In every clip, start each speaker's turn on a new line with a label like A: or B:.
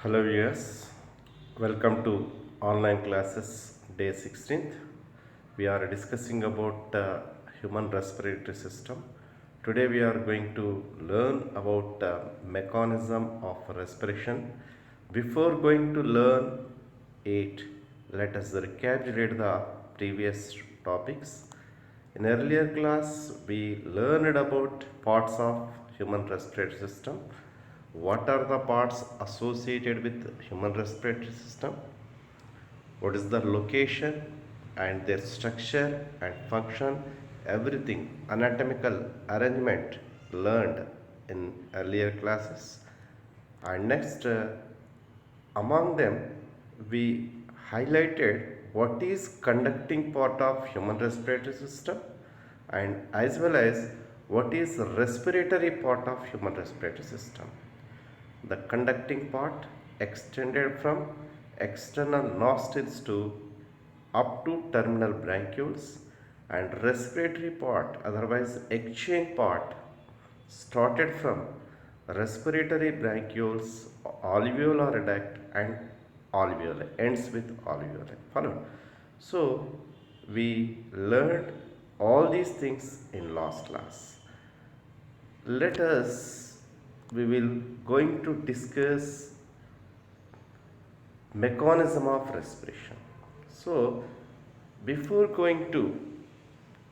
A: Hello viewers, welcome to online classes day 16th. We are discussing about human respiratory system. Today we are going to learn about mechanism of respiration. Before going to learn it, let us recapitulate the previous topics. In earlier class, we learned about parts of human respiratory system. What are the parts associated with human respiratory system? What is the location and their structure and function? Everything, anatomical arrangement learned in earlier classes. And next, among them, we highlighted what is conducting part of human respiratory system and as well as what is respiratory part of human respiratory system. The conducting part extended from external nostrils to up to terminal bronchioles, and respiratory part, otherwise exchange part, started from respiratory bronchioles, alveolar duct and alveoli, ends with alveoli. Follow. So we learned all these things in last class. Let us, we will going to discuss mechanism of respiration. So before going to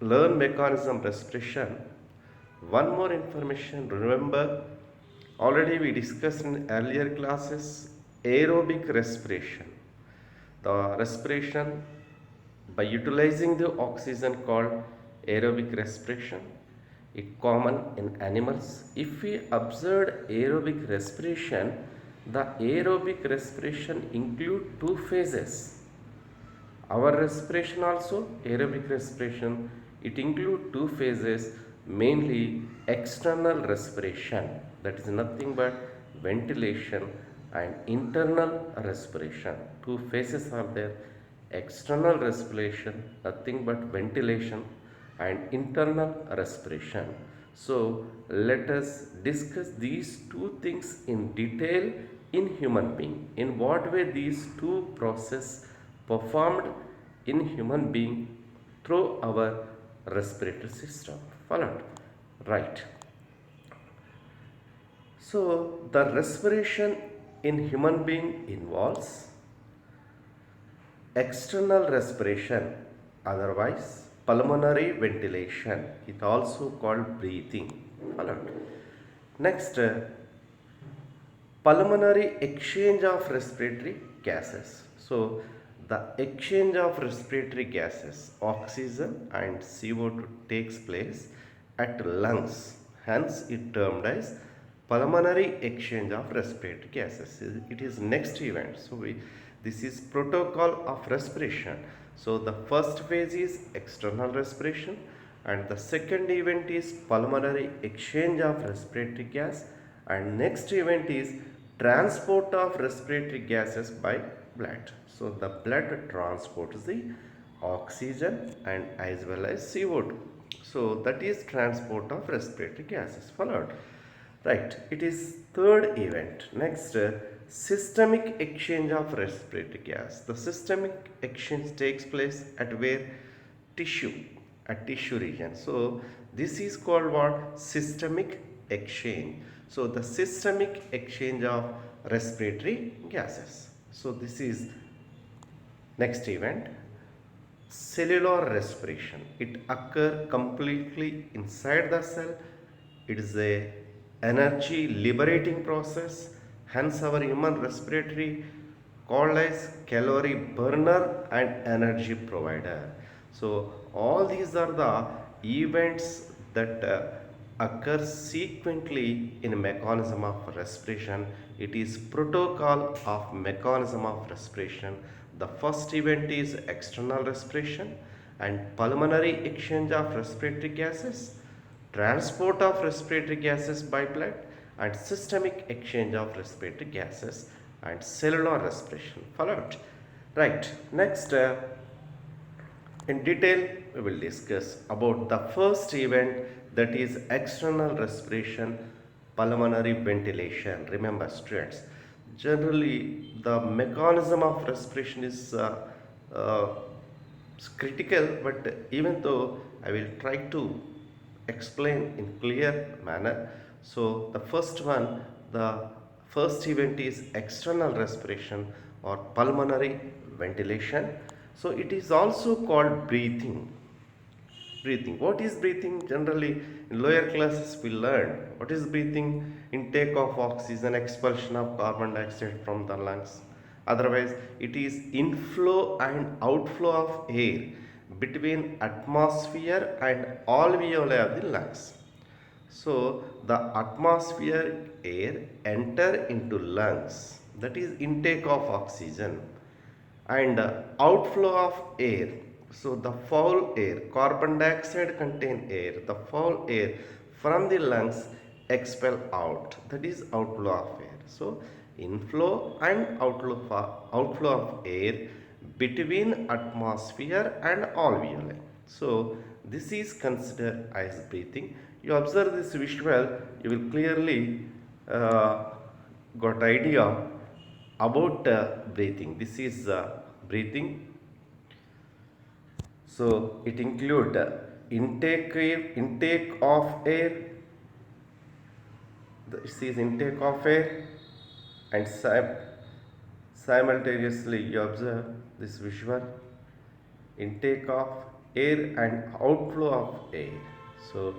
A: learn mechanism respiration, one more information. Remember, already we discussed in earlier classes aerobic respiration. The respiration by utilizing the oxygen called aerobic respiration. It common in animals. If we observed aerobic respiration, the aerobic respiration include two phases. Our respiration also, aerobic respiration, it include two phases, mainly external respiration, that is nothing but ventilation, and internal respiration. Two phases are there, external respiration, nothing but ventilation, and internal respiration. So let us discuss these two things in detail in human being. In what way these two processes performed in human being through our respiratory system. Followed. Right. So the respiration in human being involves external respiration, otherwise pulmonary ventilation, it also called breathing. Followed. Next, pulmonary exchange of respiratory gases. So the exchange of respiratory gases, oxygen and CO2, takes place at lungs. Hence it termed as pulmonary exchange of respiratory gases. It is next event. So this is protocol of respiration. So the first phase is external respiration and the second event is pulmonary exchange of respiratory gas, and next event is transport of respiratory gases by blood. So the blood transports the oxygen and as well as CO2. So that is transport of respiratory gases. Followed. Right, it is third event. Next, systemic exchange of respiratory gas. The systemic exchange takes place at where? Tissue, at tissue region. So this is called what? Systemic exchange. So the systemic exchange of respiratory gases. So this is next event. Cellular respiration. It occurs completely inside the cell. It is a energy liberating process. Hence our human respiratory called as calorie burner and energy provider. So all these are the events that occur sequentially in mechanism of respiration. It is protocol of mechanism of respiration. The first event is external respiration and pulmonary exchange of respiratory gases, transport of respiratory gases by blood, and systemic exchange of respiratory gases and cellular respiration. Followed. Right. Next, in detail we will discuss about the first event, that is external respiration, pulmonary ventilation. Remember students, generally the mechanism of respiration is uh, critical, but even though I will try to explain in clear manner. So the first one, the first event is external respiration or pulmonary ventilation. So it is also called breathing. Breathing. What is breathing? Generally, in lower classes, we learn what is breathing: intake of oxygen, expulsion of carbon dioxide from the lungs. Otherwise, it is inflow and outflow of air between atmosphere and alveoli of the lungs. So, the atmosphere air enter into lungs, that is intake of oxygen, and outflow of air. So the foul air, carbon dioxide contained air, the foul air from the lungs expel out, that is outflow of air. So inflow and outflow of air between atmosphere and alveoli. So this is considered as breathing. You observe this visual, you will clearly uh, got idea about breathing. This is breathing. So it include intake of air. This is intake of air, and simultaneously you observe this visual intake of air and outflow of air. So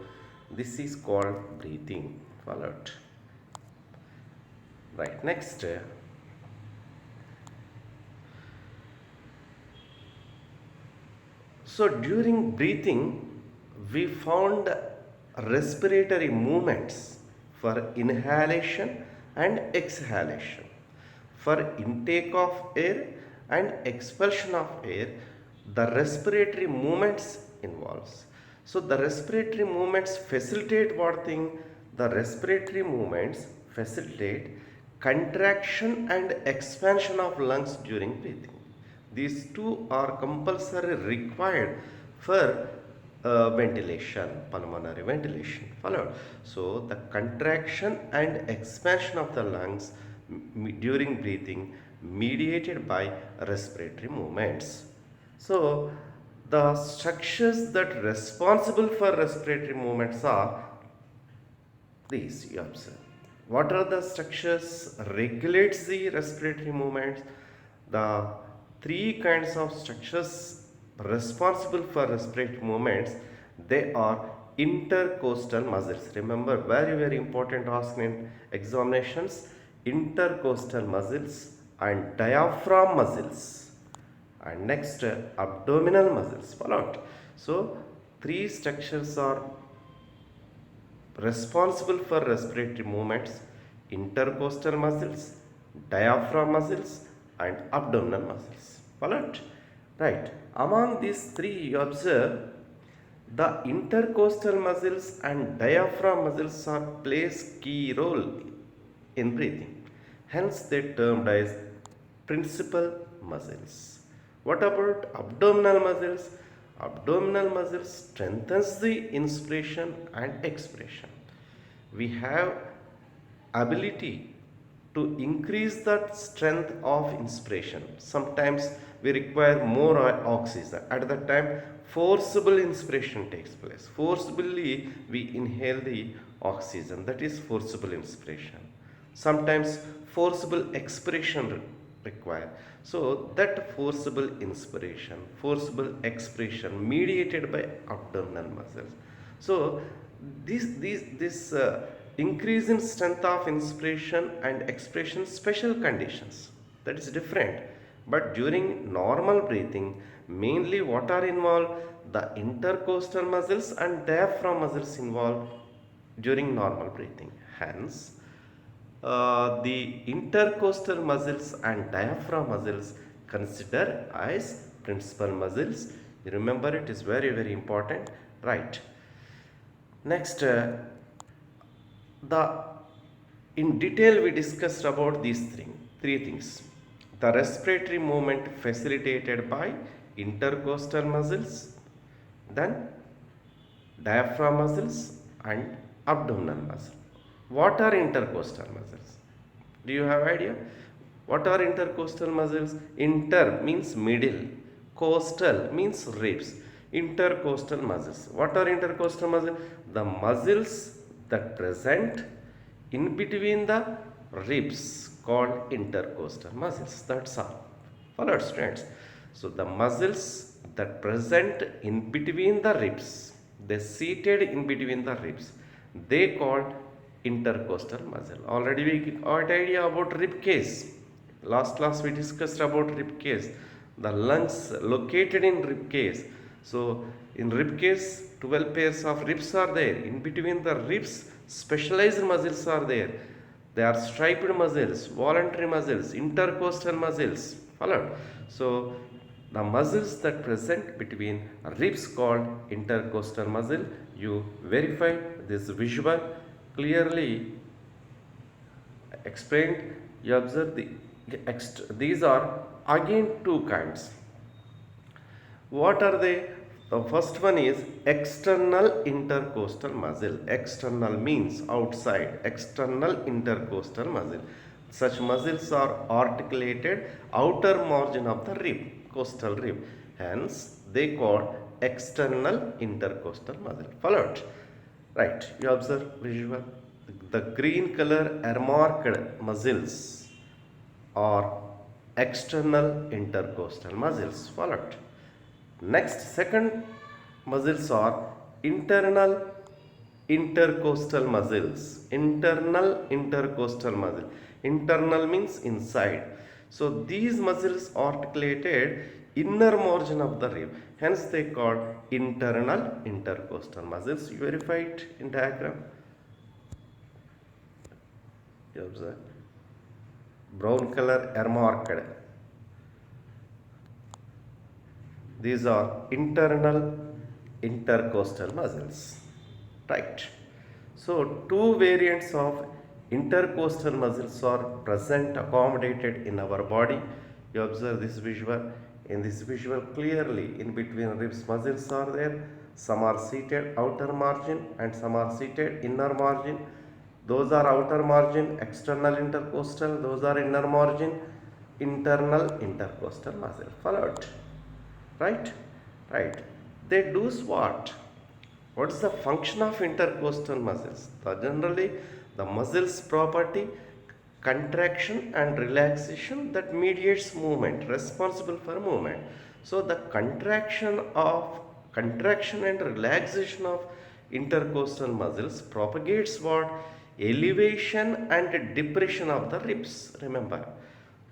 A: this is called breathing. Followed. Right. Next. So during breathing, we found respiratory movements for inhalation and exhalation. For intake of air and expulsion of air, the respiratory movements involves. So the respiratory movements facilitate what thing? The respiratory movements facilitate contraction and expansion of lungs during breathing. These two are compulsory required for ventilation, pulmonary ventilation. Followed. So the contraction and expansion of the lungs during breathing mediated by respiratory movements. So the structures that responsible for respiratory movements are these. You observe. What are the structures regulates the respiratory movements? The three kinds of structures responsible for respiratory movements, they are intercostal muscles. Remember, very important ask in examinations: intercostal muscles and diaphragm muscles, and next abdominal muscles. Followed. So three structures are responsible for respiratory movements: intercostal muscles, diaphragm muscles, and abdominal muscles. Followed? Right. Among these three, you observe the intercostal muscles and diaphragm muscles are plays key role in breathing. Hence, they termed as principal muscles. What about abdominal muscles? Abdominal muscles strengthens the inspiration and expiration. We have ability to increase the strength of inspiration. Sometimes we require more oxygen. At that time, forcible inspiration takes place. Forcibly we inhale the oxygen. That is forcible inspiration. Sometimes forcible expiration required. So that forcible inspiration, forcible expiration mediated by abdominal muscles. So this increase in strength of inspiration and expiration, special conditions, that is different. But during normal breathing, mainly what are involved? The intercostal muscles and diaphragm muscles involved during normal breathing. Hence, the intercostal muscles and diaphragm muscles considered as principal muscles. You remember, it is very important. Right. Next, the in detail we discussed about these three things: the respiratory movement facilitated by intercostal muscles, then diaphragm muscles, and abdominal muscle. What are intercostal muscles? Do you have idea? What are intercostal muscles? Inter means middle, coastal means ribs. Intercostal muscles. What are intercostal muscles? The muscles that present in between the ribs called intercostal muscles. That's all. Followed, students. So the muscles that present in between the ribs, they seated in between the ribs, they called intercostal muscle. Already we got idea about rib cage. Last class we discussed about rib cage. The lungs located in rib cage. So in rib cage, 12 pairs of ribs are there. In between the ribs, specialized muscles are there. They are striped muscles, voluntary muscles, intercostal muscles. Followed. So the muscles that present between ribs called intercostal muscle. You verify this visual clearly explained. You observe these are again two kinds. What are they? The first one is external intercostal muscle. External means outside. External intercostal muscle. Such muscles are articulated outer margin of the rib, costal rib. Hence, they call external intercostal muscle. Followed? Right. You observe visual. The green color earmarked muscles are external intercostal muscles. Followed? Next, second muscles are internal intercostal muscles. Internal intercostal muscle. Internal means inside. So these muscles articulated inner margin of the rib. Hence they called internal intercostal muscles. You verify it in diagram. You observe. Brown color earmarked. These are internal intercostal muscles. Right. So, two variants of intercostal muscles are present, accommodated in our body. You observe this visual. In this visual, clearly in between ribs muscles are there. Some are seated outer margin and some are seated inner margin. Those are outer margin, external intercostal. Those are inner margin, internal intercostal muscle. Followed? Right? Right. They do what? What is the function of intercostal muscles? Generally, the muscles property contraction and relaxation that mediates movement, responsible for movement. So the contraction and relaxation of intercostal muscles propagates what? Elevation and depression of the ribs. Remember,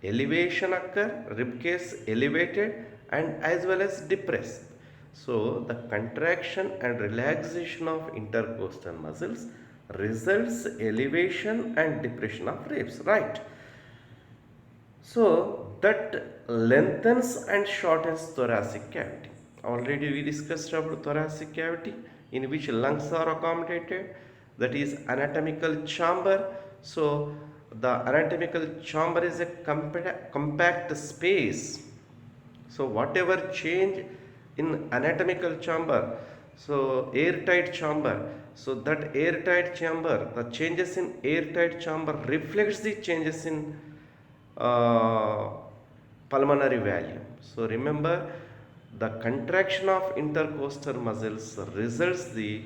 A: elevation occur, rib cage elevated and as well as depressed. So the contraction and relaxation of intercostal muscles results elevation and depression of ribs, right? So that lengthens and shortens thoracic cavity. Already we discussed about thoracic cavity in which lungs are accommodated, that is anatomical chamber. So the anatomical chamber is a compact space. So whatever change in anatomical chamber, so airtight chamber, so that airtight chamber, the changes in airtight chamber reflects the changes in pulmonary volume. So remember, the contraction of intercostal muscles results the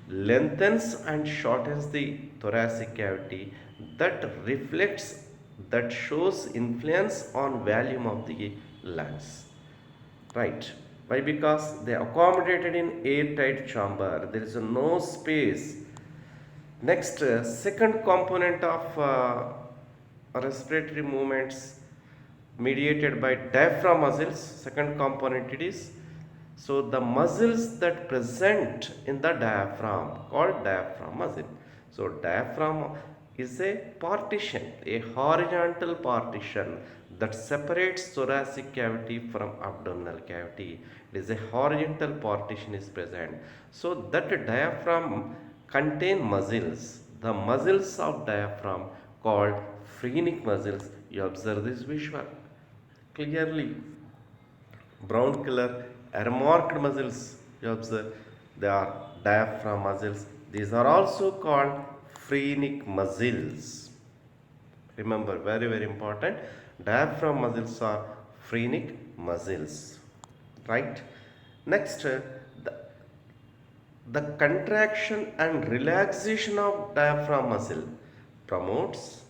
A: lengthens and shortens the thoracic cavity, that reflects, that shows influence on volume of the lungs. Right? Why? Because they are accommodated in airtight chamber. There is no space. Next, second component of respiratory movements mediated by diaphragm muscles. Second component it is. So the muscles that present in the diaphragm called diaphragm muscle. So diaphragm is a partition, a horizontal partition that separates thoracic cavity from abdominal cavity. It is a horizontal partition is present. So that diaphragm contain muscles. The muscles of diaphragm called phrenic muscles. You observe this visual clearly. Brown color earmarked muscles. You observe, they are diaphragm muscles. These are also called phrenic muscles. Remember, very very important, diaphragm muscles are phrenic muscles, right? Next, the, the contraction and relaxation of diaphragm muscle promotes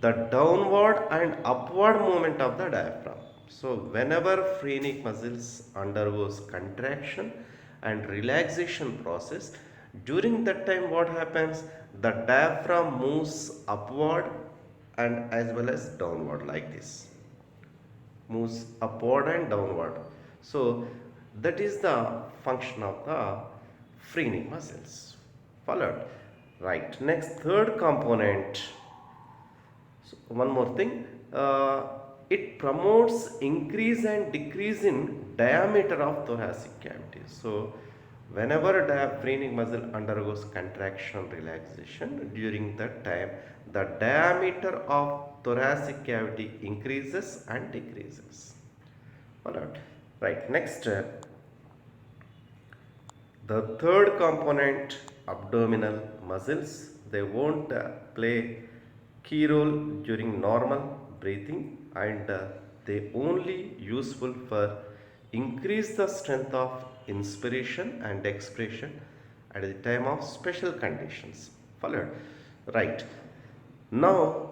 A: the downward and upward movement of the diaphragm. So whenever phrenic muscles undergoes contraction and relaxation process, during that time what happens, the diaphragm moves upward and as well as downward, like this, moves upward and downward. So that is the function of the phrenic muscles. Followed, right? Next, third component. So one more thing, it promotes increase and decrease in diameter of thoracic cavity. So whenever diaphragmatic muscle undergoes contraction relaxation, during that time the diameter of thoracic cavity increases and decreases. Alright, right. Next, the third component, abdominal muscles, they won't play key role during normal breathing, and they only useful for increase the strength of inspiration and expiration at the time of special conditions. Followed, right? Now,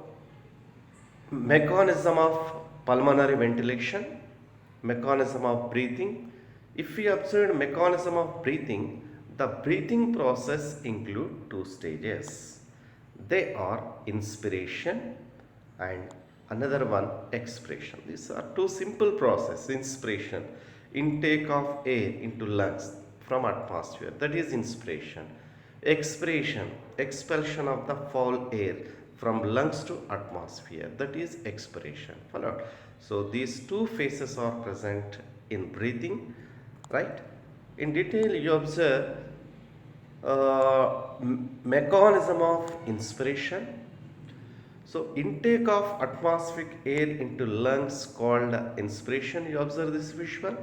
A: mechanism of pulmonary ventilation, mechanism of breathing. If we observe mechanism of breathing, the breathing process include two stages. They are inspiration and another one expiration. These are two simple process. Inspiration, intake of air into lungs from atmosphere, that is inspiration. Expiration, expulsion of the foul air from lungs to atmosphere, that is expiration. Followed. So these two phases are present in breathing, right? In detail you observe mechanism of inspiration. So intake of atmospheric air into lungs called inspiration. You observe this visual,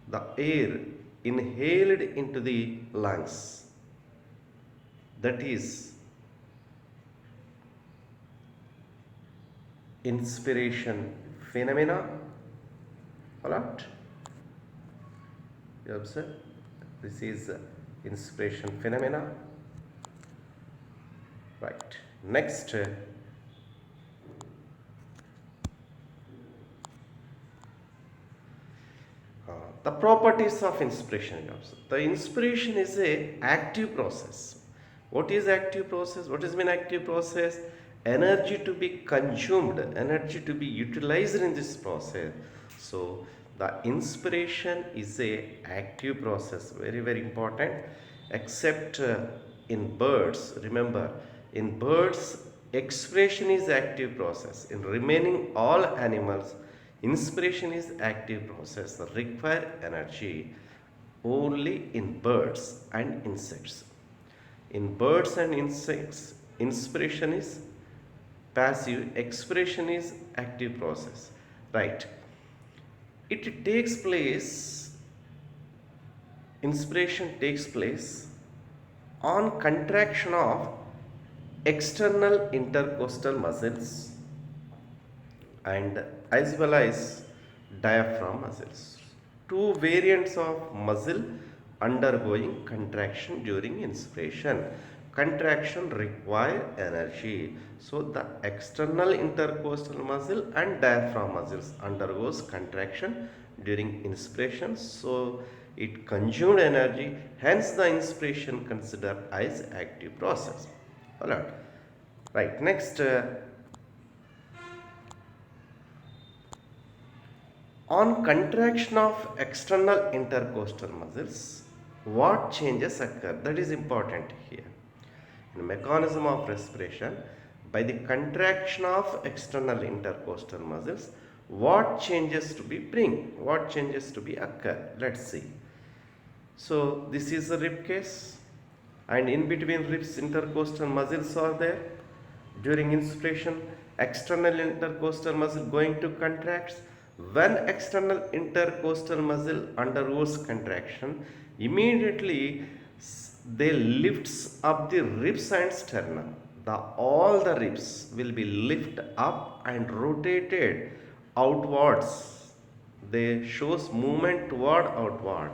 A: the air inhaled into the lungs, that is inspiration phenomena. Alright, you observe, this is inspiration phenomena, right? Next, the properties of inspiration. The inspiration is a active process. What is active process? What is mean active process? Energy to be consumed, energy to be utilized in this process. So the inspiration is a active process, very very important, except in birds. Remember, in birds expiration is active process. In remaining all animals, inspiration is active process, require energy. Only in birds and insects. In birds and insects, inspiration is passive, expiration is active process, right? It takes place, inspiration takes place on contraction of external intercostal muscles and as well as diaphragm muscles. Two variants of muscle undergoing contraction during inspiration. Contraction require energy. So the external intercostal muscle and diaphragm muscles undergoes contraction during inspiration. So it consumed energy, hence the inspiration considered as active process. Alright. Right. Next, on contraction of external intercostal muscles, what changes occur? That is important here. In mechanism of respiration, by the contraction of external intercostal muscles, what changes to be bring? What changes to be occur? Let's see. So this is the rib case, and in between ribs intercostal muscles are there. During inspiration, external intercostal muscle going to contract. When external intercostal muscle undergoes contraction, immediately they lifts up the ribs and sternum. the all the ribs will be lifted up and rotated outwards. They shows movement toward outward,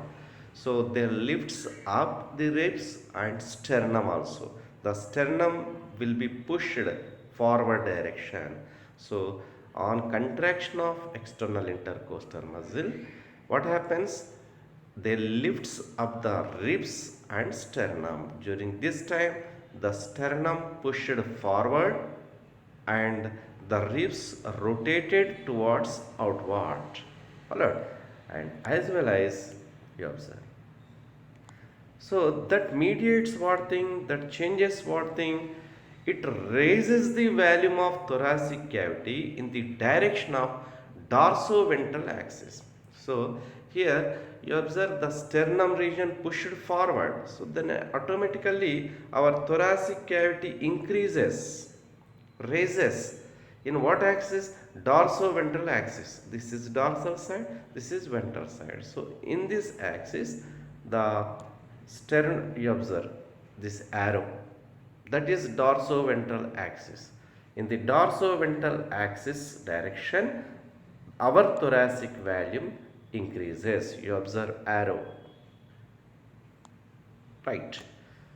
A: so they lifts up the ribs and sternum also. The sternum will be pushed forward direction. So on contraction of external intercostal muscle, what happens? They lifts up the ribs and sternum. During this time, the sternum pushed forward and the ribs rotated towards outward. Followed? And as well as you observe. So that mediates what thing, that changes what thing? It raises the volume of thoracic cavity in the direction of dorsoventral axis. So here you observe the sternum region pushed forward. So then automatically our thoracic cavity increases, raises. In what axis? Dorsoventral axis. This is dorsal side, this is ventral side. So in this axis, the sternum, you observe this arrow, that is dorsoventral axis. In the dorsoventral axis direction, our thoracic volume increases. You observe arrow, right?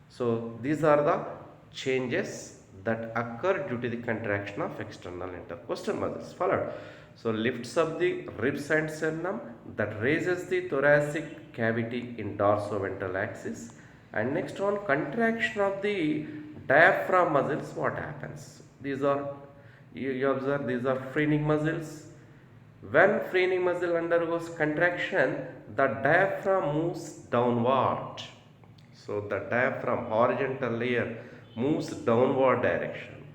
A: So these are the changes that occur due to the contraction of external intercostal muscles. Followed. So lifts up the ribs and sternum, that raises the thoracic cavity in dorsoventral axis. And next on contraction of the diaphragm muscles, what happens? These are, you observe, these are phrenic muscles. When phrenic muscle undergoes contraction, the diaphragm moves downward. So the diaphragm horizontal layer moves downward direction.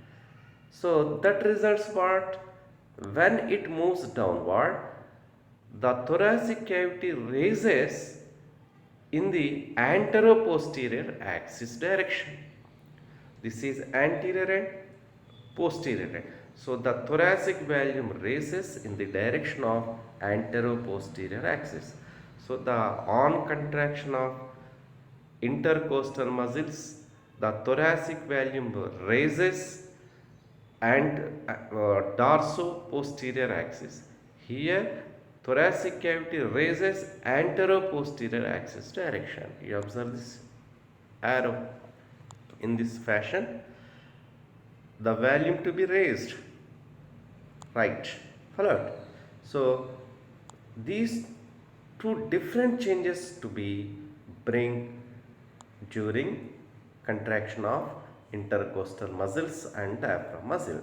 A: So that results what? When it moves downward, the thoracic cavity raises in the anteroposterior axis direction. This is anterior and posterior end. So the thoracic volume raises in the direction of anteroposterior axis. So the on contraction of intercostal muscles, the thoracic volume raises and dorso-posterior axis. Here thoracic cavity raises anteroposterior axis direction. You observe this arrow in this fashion, the volume to be raised, right? Followed. So these two different changes to be bring during contraction of intercostal muscles and diaphragm muscle.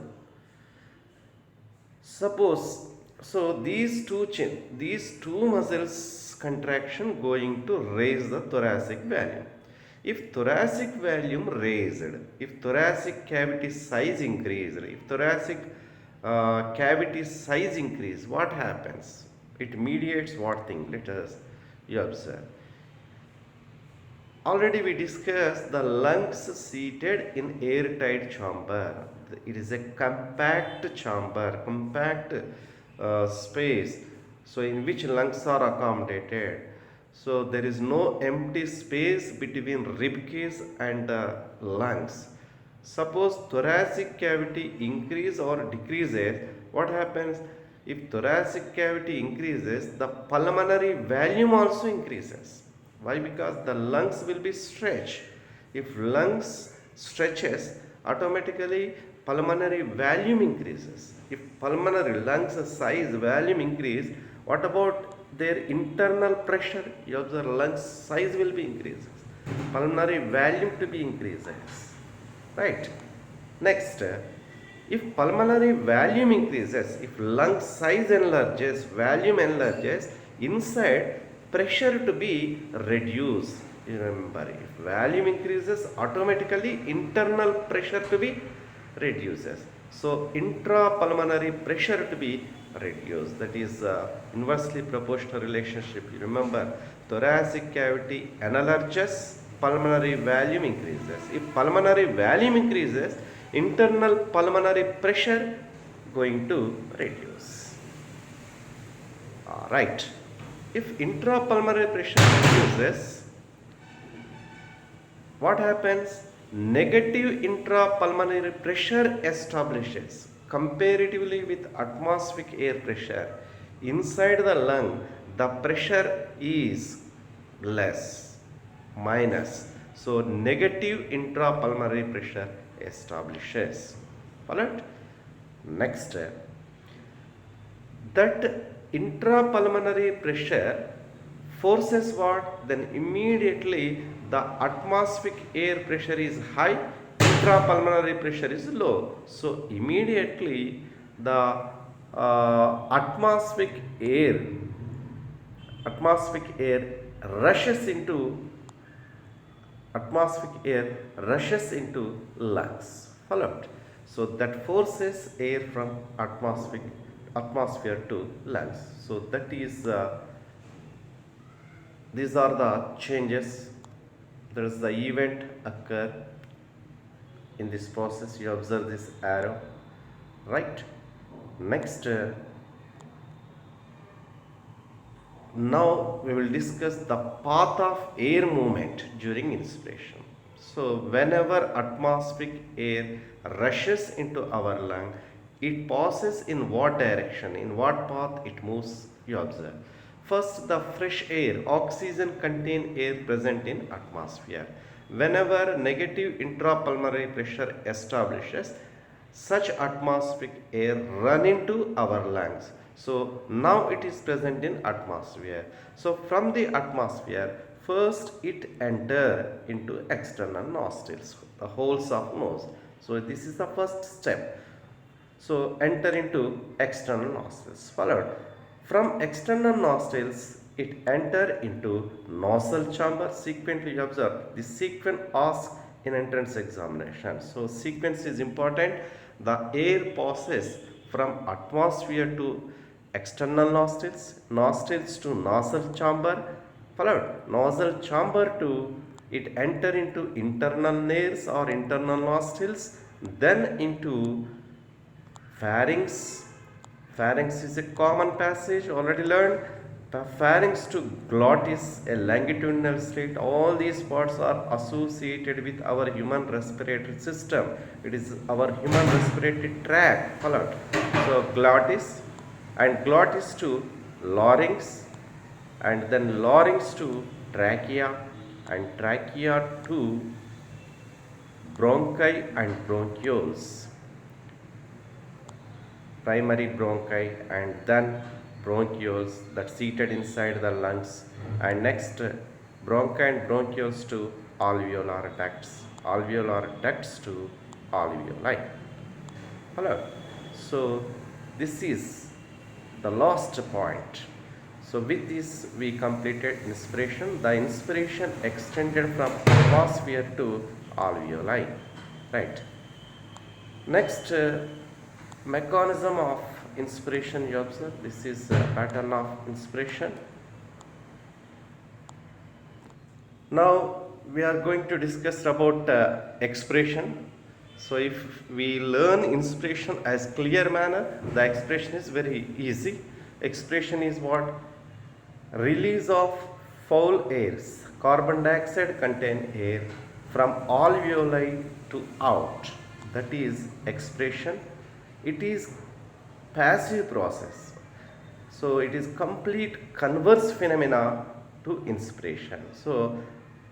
A: Suppose, so these two muscles contraction going to raise the thoracic volume. If thoracic volume raised, if thoracic cavity size increased, if thoracic cavity size increase, what happens? It mediates what thing? Let us you observe. Already we discussed the lungs seated in airtight chamber. It is a compact chamber, compact space, so in which lungs are accommodated. So there is no empty space between rib cage and lungs. Suppose thoracic cavity increase or decreases, what happens? If thoracic cavity increases, the pulmonary volume also increases. Why? Because the lungs will be stretched. If lungs stretches, automatically pulmonary volume increases. If pulmonary lungs size volume increase, what about their internal pressure? You observe lungs size will be increases. Pulmonary volume to be increases. Right. Next, if pulmonary volume increases, if lung size enlarges, volume enlarges, inside pressure to be reduced. You remember, if volume increases, automatically internal pressure to be reduces. So intrapulmonary pressure to be reduced. That is inversely proportional relationship. You remember, thoracic cavity enlarges, pulmonary volume increases. If pulmonary volume increases, internal pulmonary pressure going to reduce. Right. If intrapulmonary pressure reduces, what happens? negative intrapulmonary pressure establishes comparatively with atmospheric air pressure. Inside the lung, the pressure is less, minus. So negative intrapulmonary pressure establishes. Followed? Next, that intrapulmonary pressure forces what? Then immediately the atmospheric air pressure is high, intrapulmonary pressure is low. So immediately the atmospheric air rushes into lungs. Followed. So that forces air from atmosphere to lungs. So that is these are the changes. There is the event occur in this process. You observe this arrow, right? Next, now we will discuss the path of air movement during inspiration. So whenever atmospheric air rushes into our lung, it passes in what direction, in what path it moves, you observe. First, the fresh air, oxygen contained air present in atmosphere. Whenever negative intrapulmonary pressure establishes, such atmospheric air run into our lungs. So now it is present in atmosphere. So from the atmosphere, first it enter into external nostrils, the holes of nose. So this is the first step. So enter into external nostrils. Followed from external nostrils, it enter into nasal chamber. Sequentially observe. This sequence asks in entrance examination. So sequence is important. The air passes from atmosphere to external nostrils, nostrils to nasal chamber, followed nasal chamber to it enter into internal nares or internal nostrils, then into pharynx. Pharynx is a common passage already learned. The pharynx to glottis, a longitudinal slit. All these parts are associated with our human respiratory system. It is our human respiratory tract. Followed. So glottis and glottis to larynx, and then larynx to trachea, and trachea to bronchi and bronchioles. Primary bronchi and then bronchioles that seated inside the lungs, and next bronchi and bronchioles to alveolar ducts to alveoli. Hello. So this is the last point. So with this we completed inspiration. The inspiration extended from atmosphere to alveoli, right? Next, mechanism of inspiration you observe. This is a pattern of inspiration. Now we are going to discuss about expression. So if we learn inspiration as clear manner, the expression is very easy. Expression is what? Release of foul airs. Carbon dioxide contain air from alveoli to out. That is expression. It is passive process. So it is complete converse phenomena to inspiration. So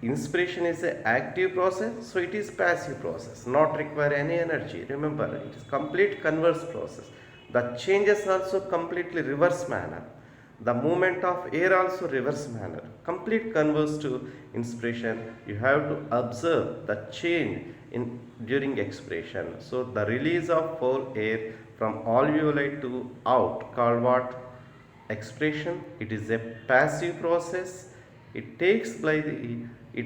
A: inspiration is an active process, so it is passive process, not require any energy. Remember, it is complete converse process. The changes also completely reverse manner. The movement of air also reverse manner. Complete converse to inspiration. You have to observe the change in during expiration. So the release of foul air from alveoli to out called what? Expiration. It is a passive process. It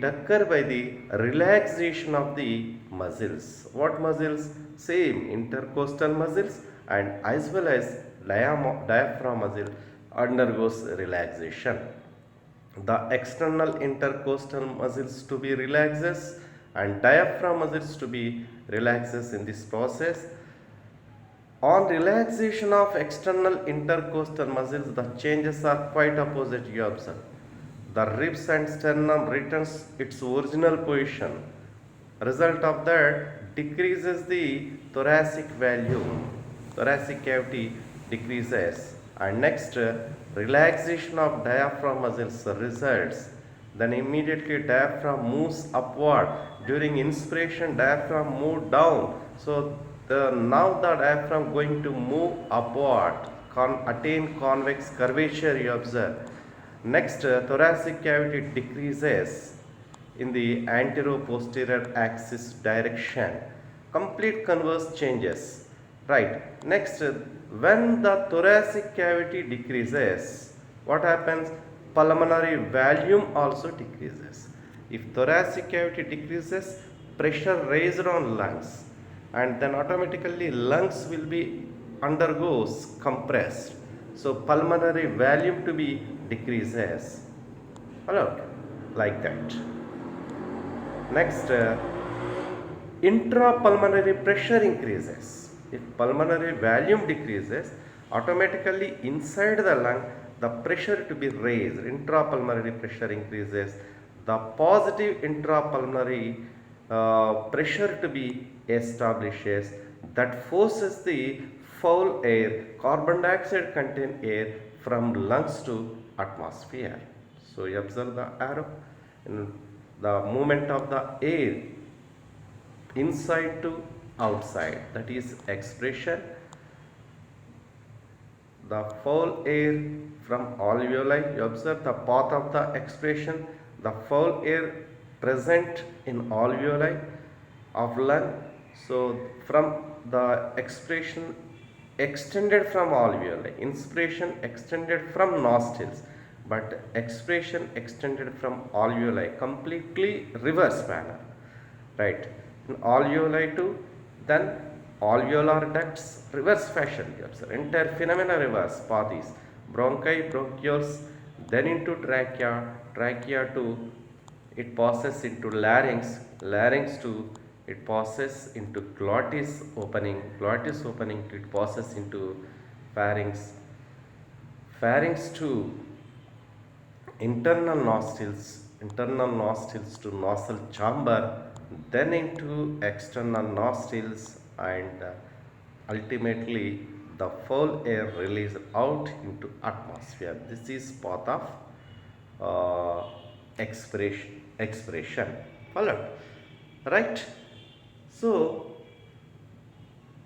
A: occurs by the relaxation of the muscles. What muscles? Same intercostal muscles and as well as diaphragm muscle undergoes relaxation. The external intercostal muscles to be relaxes and diaphragm muscles to be relaxes in this process. On relaxation of external intercostal muscles, the changes are quite opposite, you observe. The ribs and sternum returns its original position. Result of that decreases the thoracic volume, thoracic cavity decreases. And next, relaxation of diaphragm muscles results. Then immediately diaphragm moves upward. During inspiration, diaphragm move down. So now the diaphragm going to move upward, attain convex curvature, you observe. Next, thoracic cavity decreases in the antero-posterior axis direction. Complete converse changes. Right. Next, when the thoracic cavity decreases, what happens? Pulmonary volume also decreases. If thoracic cavity decreases, pressure raised on lungs, and then automatically lungs will be undergoes compressed. So pulmonary volume to be decreases. Hello, like that. Next, intrapulmonary pressure increases. If pulmonary volume decreases, automatically inside the lung, the pressure to be raised, intrapulmonary pressure increases. The positive intrapulmonary pressure to be establishes that forces the foul air, carbon dioxide contained air from lungs to atmosphere. So you observe the arrow in the movement of the air inside to outside, that is expiration. The foul air from alveoli, you observe the path of the expiration, the foul air present in alveoli of lung. So from the expiration extended from alveoli, inspiration extended from nostrils, but expiration extended from alveoli, completely reverse manner. Right. In alveoli to then alveolar ducts reverse fashion. You observe entire phenomena reverse path is bronchi, bronchioles, then into trachea, trachea to it passes into larynx, larynx to it passes into glottis opening, glottis opening to it passes into pharynx, pharynx to internal nostrils to nasal chamber, then into external nostrils, and ultimately the foul air released out into atmosphere. This is path of expiration. Followed, right? So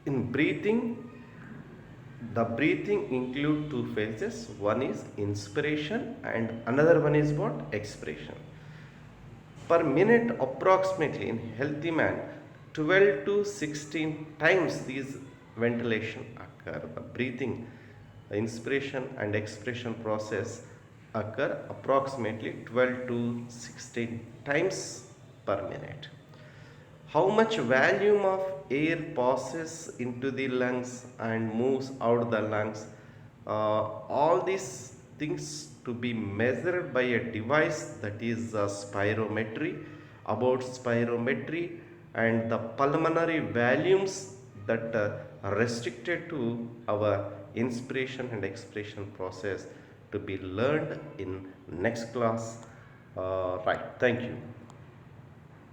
A: in breathing, the breathing include two phases. One is inspiration and another one is what? Expiration. Per minute approximately in healthy man 12 to 16 times these ventilation occur. The breathing, the inspiration and expiration process occur approximately 12 to 16 times per minute. How much volume of air passes into the lungs and moves out the lungs? All these things to be measured by a device, that is spirometry. About spirometry and the pulmonary volumes that are restricted to our inspiration and expiration process to be learned in next class. Right. Thank you.